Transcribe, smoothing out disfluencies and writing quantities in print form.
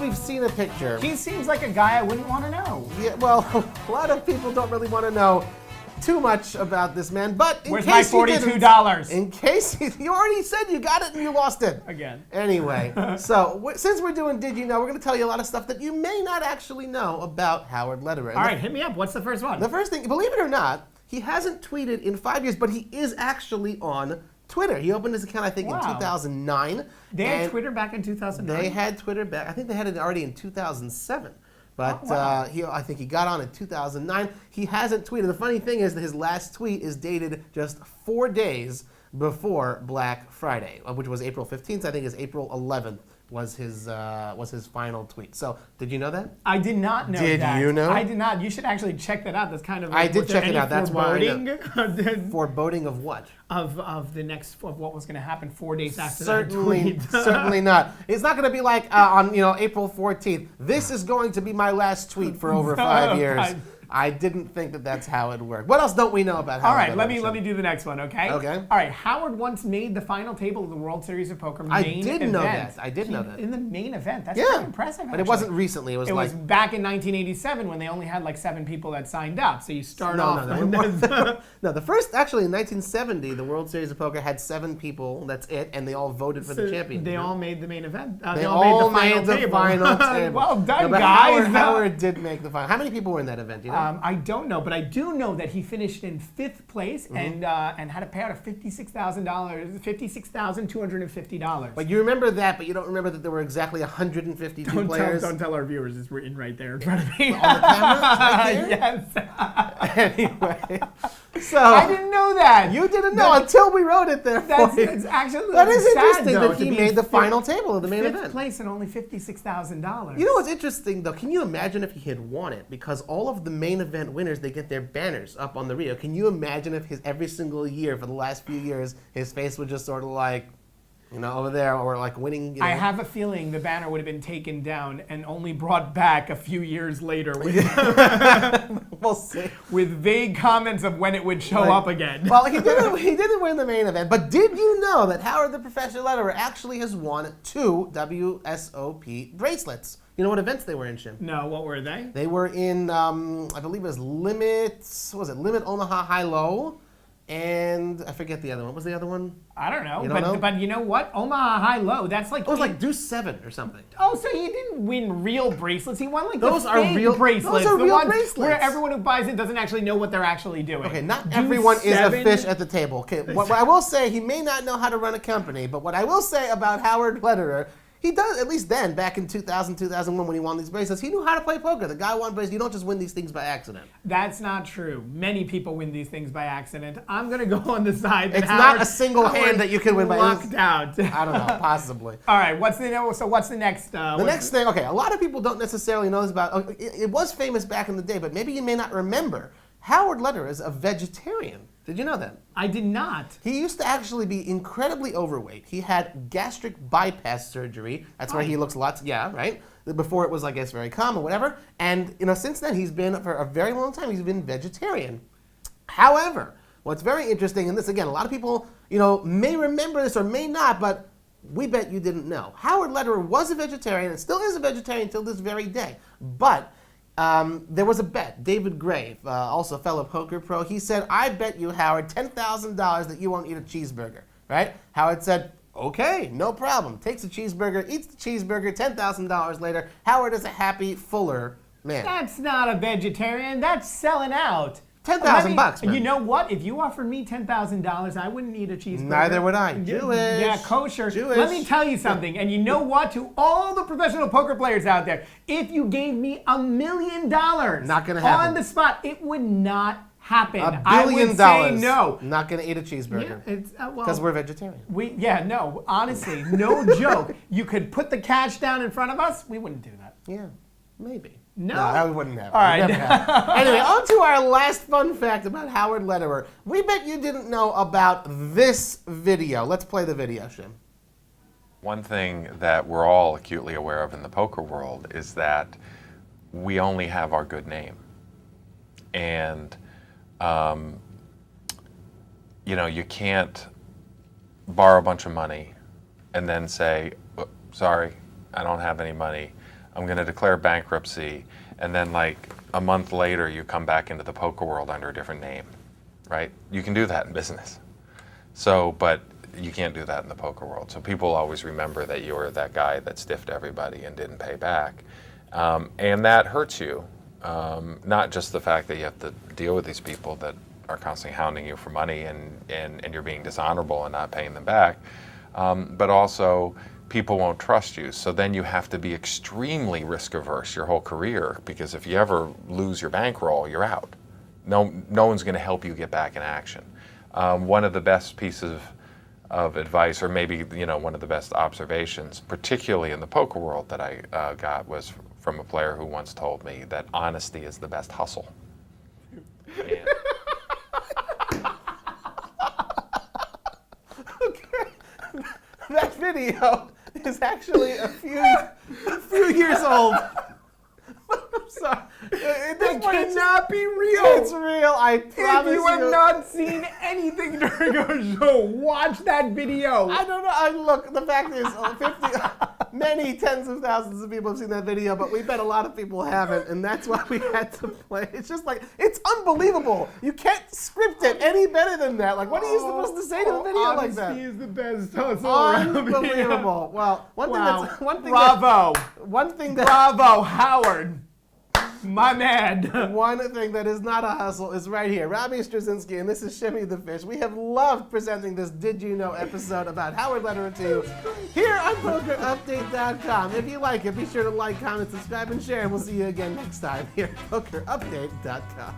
we've seen a picture. He seems like a guy I wouldn't want to know. Yeah, well, a lot of people don't really want to know too much about this man, but in Where's case my $42? In case you already said you got it and you lost it. Again. Anyway, so since we're doing Did You Know, we're going to tell you a lot of stuff that you may not actually know about Howard Lederer. All right, hit me up. What's the first one? The first thing, believe it or not, he hasn't tweeted in 5 years, but he is actually on Twitter. He opened his account, I think, in 2009. They had Twitter back in 2009? They had Twitter back. I think they had it already in 2007. But I think he got on in 2009. He hasn't tweeted. The funny thing is that his last tweet is dated just 4 days before Black Friday, which was April 15th. I think it's April 11th was his final tweet. So, did you know that? I did not know that. Did you know? I did not. You should actually check that out. That's kind of. I did check it out. That's why. Foreboding of what? Of what was going to happen 4 days after certainly, that tweet. Certainly not. It's not going to be like on April 14th. This is going to be my last tweet for over 5 years. I didn't think that that's how it worked. What else don't we know about Howard? All right, let me do the next one, okay? Okay. All right, Howard once made the final table of the World Series of Poker main event. I did know that. In the main event. That's pretty impressive, actually. But it wasn't recently. It was back in 1987 when they only had like 7 people that signed up. So you start off. No, the first, actually in 1970, the World Series of Poker had 7 people, that's it, and they all voted for the champion. They all made the main event. They all made the final table. Well done, guys. Howard did make the final. How many people were in that event, do you know? I don't know, but I do know that he finished in 5th place and had a payout of $56,000, $56,250. But you remember that, but you don't remember that there were exactly 152 players. Don't tell our viewers it's written right there in front of me. On the camera? Right yes. Anyway, so I didn't know that. You didn't know until we wrote it there. It's actually that is sad, interesting though, that he made the final table of the main 5th event. place and only $56,000. You know what's interesting though? Can you imagine if he had won it? Because all of the main event winners, they get their banners up on the Rio. Can you imagine if every single year for the last few years, his face would just sort of like, over there, or like winning. I have a feeling the banner would have been taken down and only brought back a few years later with, we'll see. With vague comments of when it would show up again. Well, he didn't win the main event, but did you know that Howard the Professional Lederer actually has won 2 WSOP bracelets? You know what events they were in, Shim? No, what were they? They were in, I believe it was Limit Omaha High Low, and I forget the other one. What was the other one? I don't know. Know? But you know what? Omaha High Low, that's like... It was like Deuce 7 or something. Oh, so he didn't win real bracelets. He won like those are real bracelets. Those are real ones bracelets. Where everyone who buys it doesn't actually know what they're actually doing. Okay, not everyone is a fish at the table. Okay, what I will say, he may not know how to run a company, but what I will say about Howard Lederer, he does, at least then, back in 2000, 2001, when he won these bracelets, he knew how to play poker. The guy won bracelets. You don't just win these things by accident. That's not true. Many people win these things by accident. I'm going to go on the side that it's not a single hand that you can win by accident. Locked out. I don't know, possibly. All right, what's the next? The next thing, okay, a lot of people don't necessarily know this about, it was famous back in the day, but maybe you may not remember. Howard Lederer is a vegetarian. Did you know that? I did not. He used to actually be incredibly overweight. He had gastric bypass surgery. That's why he looks lots, right? Before it was, I guess, very common, whatever. And, since then, he's been, for a very long time, he's been vegetarian. However, what's very interesting, and this, again, a lot of people, may remember this or may not, but we bet you didn't know. Howard Lederer was a vegetarian and still is a vegetarian till this very day. But there was a bet. David Gray, also a fellow poker pro, he said, I bet you, Howard, $10,000 that you won't eat a cheeseburger, right? Howard said, okay, no problem. Takes a cheeseburger, eats the cheeseburger, $10,000 later. Howard is a happy, fuller man. That's not a vegetarian. That's selling out. $10,000, man. You know what? If you offered me $10,000, I wouldn't eat a cheeseburger. Neither would I. Jewish. Yeah, kosher. Jewish. Let me tell you something. And you know what? To all the professional poker players out there, if you gave me $1 million not gonna happen. on the spot, it would not happen. $1 billion. I would say no. Not going to eat a cheeseburger. Because we're vegetarian. Honestly, no joke. You could put the cash down in front of us, we wouldn't do that. Yeah, maybe. No, I wouldn't have. All right. Anyway, on to our last fun fact about Howard Lederer. We bet you didn't know about this video. Let's play the video, Shim. One thing that we're all acutely aware of in the poker world is that we only have our good name. And, you can't borrow a bunch of money and then say, sorry, I don't have any money. I'm going to declare bankruptcy, and then like a month later you come back into the poker world under a different name, right? You can do that in business. So, but you can't do that in the poker world. So people always remember that you were that guy that stiffed everybody and didn't pay back. And that hurts you. Not just the fact that you have to deal with these people that are constantly hounding you for money and you're being dishonorable and not paying them back, but also people won't trust you. So then you have to be extremely risk averse your whole career, because if you ever lose your bankroll, you're out. No one's going to help you get back in action. One of the best pieces of advice, or maybe one of the best observations, particularly in the poker world, that I got was from a player who once told me that honesty is the best hustle. And that video is actually a few years old. I'm sorry. That cannot be real. It's real. I promise If you have not seen anything during our show, watch that video. I don't know. Look, the fact is, many tens of thousands of people have seen that video, but we bet a lot of people haven't, and that's why we had to play. It's just like, it's unbelievable. You can't script it any better than that. Like, what are you supposed to say to a video like that? Honesty is the best hustle around here. Unbelievable. Well, Bravo, Howard. My man. One thing that is not a hustle is right here. Robbie Straczynski, and this is Shimmy the Fish. We have loved presenting this Did You Know episode about Howard Lederer to you here on PokerUpdate.com. If you like it, be sure to like, comment, subscribe, and share, and we'll see you again next time here at PokerUpdate.com.